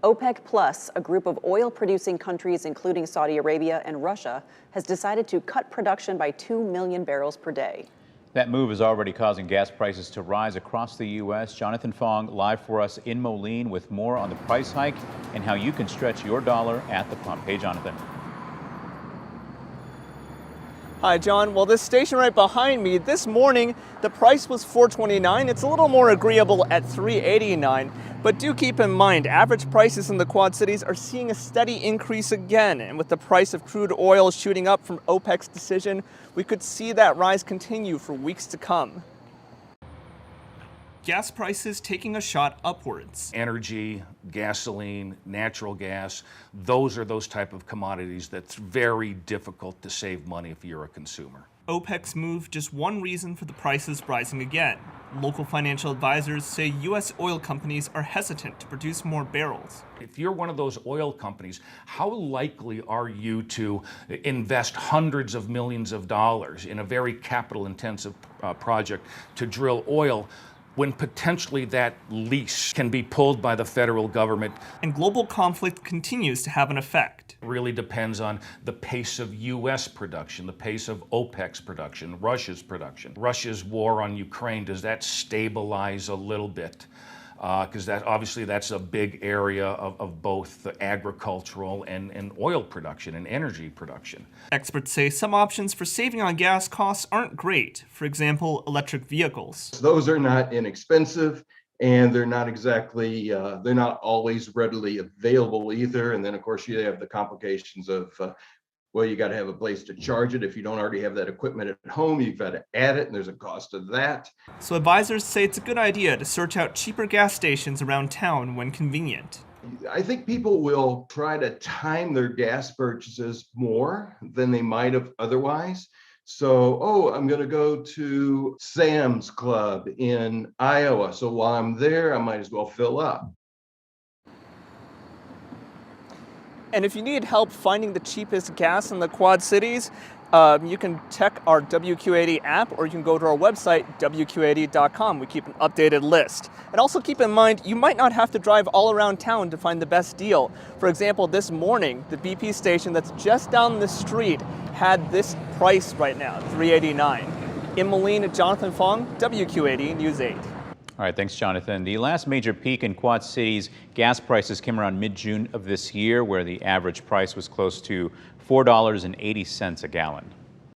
OPEC Plus, a group of oil-producing countries including Saudi Arabia and Russia, has decided to cut production by 2 million barrels per day. That move is already causing gas prices to rise across the U.S. Jonathan Fong live for us in Moline with more on the price hike and how you can stretch your dollar at the pump. Hey, Jonathan. Hi, John. Well, this station right behind me, this morning, the price was $4.29. It's a little more agreeable at $3.89. But do keep in mind, average prices in the Quad Cities are seeing a steady increase again. And with the price of crude oil shooting up from OPEC's decision, we could see that rise continue for weeks to come. Gas prices taking a shot upwards. Energy, gasoline, natural gas, those are those type of commodities that's very difficult to save money if you're a consumer. OPEC's move just one reason for the prices rising again. Local financial advisors say U.S. oil companies are hesitant to produce more barrels. If you're one of those oil companies, how likely are you to invest hundreds of millions of dollars in a very capital-intensive project to drill oil when potentially that lease can be pulled by the federal government? And global conflict continues to have an effect. It really depends on the pace of U.S. production, the pace of OPEC's production, Russia's production. Russia's war on Ukraine, does that stabilize a little bit? Because that's a big area of both the agricultural and oil production and energy production. Experts say some options for saving on gas costs aren't great. For example, electric vehicles. Those are not inexpensive, and they're not exactly, they're not always readily available either. And then, of course, you have the complications of well, you got to have a place to charge it. If you don't already have that equipment at home, you've got to add it, and there's a cost of that. So advisors say it's a good idea to search out cheaper gas stations around town when convenient. I think people will try to time their gas purchases more than they might have otherwise. So, I'm going to go to Sam's Club in Iowa. So while I'm there, I might as well fill up. And if you need help finding the cheapest gas in the Quad Cities, you can check our WQ80 app, or you can go to our website, WQ80.com. We keep an updated list. And also keep in mind, you might not have to drive all around town to find the best deal. For example, this morning, the BP station that's just down the street had this price right now, $3.89. In Moline, Jonathan Fong, WQ80 News 8. All right, thanks, Jonathan. The last major peak in Quad Cities gas prices came around mid-June of this year, where the average price was close to $4.80 a gallon.